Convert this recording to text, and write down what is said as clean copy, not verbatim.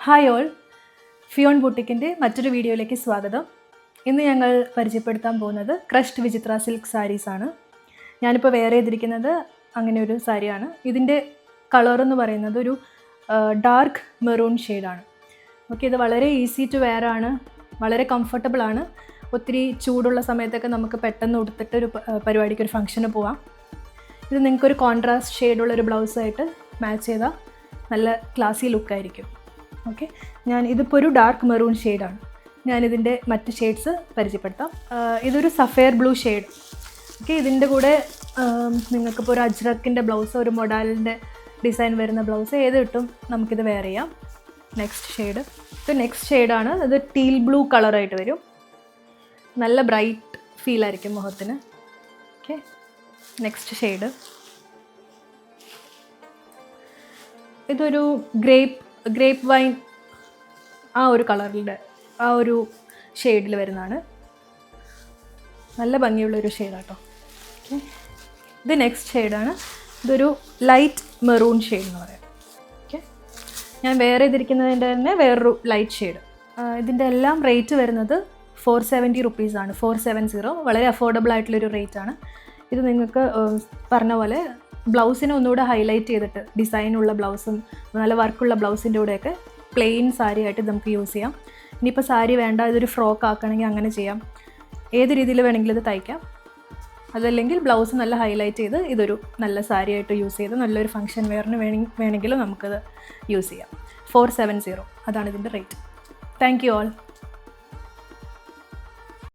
Hi all, ഫിയോൺ ബൂട്ടിക്കിൻ്റെ മറ്റൊരു വീഡിയോയിലേക്ക് സ്വാഗതം. ഇന്ന് ഞങ്ങൾ പരിചയപ്പെടുത്താൻ പോകുന്നത് ക്രഷ്ഡ് വിചിത്ര സിൽക്ക് സാരീസാണ്. ഞാനിപ്പോൾ വെയർ ചെയ്തിരിക്കുന്നത് അങ്ങനെ ഒരു സാരിയാണ്. ഇതിൻ്റെ കളർ എന്ന് പറയുന്നത് ഒരു ഡാർക്ക് മെറൂൺ ഷെയ്ഡാണ്. ഓക്കെ, ഇത് വളരെ ഈസി ടു വെയർ ആണ്, വളരെ കംഫർട്ടബിൾ ആണ്. ഒത്തിരി ചൂടുള്ള സമയത്തൊക്കെ നമുക്ക് പെട്ടെന്ന് ഉടുത്തിട്ട് ഒരു പരിപാടിക്ക് ഒരു ഫംഗ്ഷന് പോവാം. ഇത് നിങ്ങൾക്കൊരു കോൺട്രാസ്റ്റ് ഷെയ്ഡുള്ളൊരു ബ്ലൗസായിട്ട് മാച്ച് ചെയ്താൽ നല്ല ക്ലാസി ലുക്കായിരിക്കും. ഓക്കെ, ഇതിപ്പോൾ ഒരു ഡാർക്ക് മെറൂൺ ഷെയ്ഡാണ്. ഞാനിതിൻ്റെ മറ്റ് ഷെയ്ഡ്സ് പരിചയപ്പെടുത്താം. ഇതൊരു സഫയർ ബ്ലൂ ഷെയ്ഡ്. ഓക്കെ, ഇതിൻ്റെ കൂടെ നിങ്ങൾക്കിപ്പോൾ ഒരു അജ്രക്കിൻ്റെ ബ്ലൗസ്, ഒരു മൊഡാലിൻ്റെ ഡിസൈൻ വരുന്ന ബ്ലൗസ് ഏത് കിട്ടും നമുക്കിത് വെയർ ചെയ്യാം. നെക്സ്റ്റ് ഷെയ്ഡാണ്. ഇത് ടീൽ ബ്ലൂ കളറായിട്ട് വരും. നല്ല ബ്രൈറ്റ് ഫീലായിരിക്കും മുഖത്തിന്. ഓക്കെ, നെക്സ്റ്റ് ഷെയ്ഡ് ഇതൊരു ഗ്രേപ്പ് വൈൻ ആ ഒരു കളറിൻ്റെ ആ ഒരു ഷെയ്ഡിൽ വരുന്നതാണ്. നല്ല ഭംഗിയുള്ളൊരു ഷെയ്ഡാട്ടോ. ഓക്കെ, ഇത് നെക്സ്റ്റ് ഷെയ്ഡാണ്. ഇതൊരു ലൈറ്റ് മെറൂൺ ഷെയ്ഡ് എന്ന് പറയാം. ഓക്കെ, ഞാൻ വെയർ ചെയ്തിരിക്കുന്നതിൻ്റെ തന്നെ വേറൊരു ലൈറ്റ് ഷെയ്ഡ്. ഇതിൻ്റെ എല്ലാം റേറ്റ് വരുന്നത് 470 റുപ്പീസാണ്. 470, വളരെ അഫോർഡബിൾ ആയിട്ടുള്ളൊരു റേറ്റാണ്. ഇത് നിങ്ങൾക്ക് പറഞ്ഞ പോലെ ബ്ലൗസിനെ ഒന്നുകൂടെ ഹൈലൈറ്റ് ചെയ്തിട്ട് ഡിസൈനുള്ള ബ്ലൗസും നല്ല വർക്കുള്ള ബ്ലൗസിൻ്റെ കൂടെയൊക്കെ പ്ലെയിൻ സാരി ആയിട്ട് നമുക്ക് യൂസ് ചെയ്യാം. ഇനിയിപ്പോൾ സാരി വേണ്ട, ഇതൊരു ഫ്രോക്ക് ആക്കണമെങ്കിൽ അങ്ങനെ ചെയ്യാം. ഏത് രീതിയിൽ വേണമെങ്കിലും ഇത് തയ്ക്കാം. അതല്ലെങ്കിൽ ബ്ലൗസ് നല്ല ഹൈലൈറ്റ് ചെയ്ത് ഇതൊരു നല്ല സാരി ആയിട്ട് യൂസ് ചെയ്ത് നല്ലൊരു ഫംഗ്ഷൻ വെയറിന് വേണമെങ്കിലും നമുക്കത് യൂസ് ചെയ്യാം. 470 അതാണ് ഇതിൻ്റെ റേറ്റ്. Thank you all.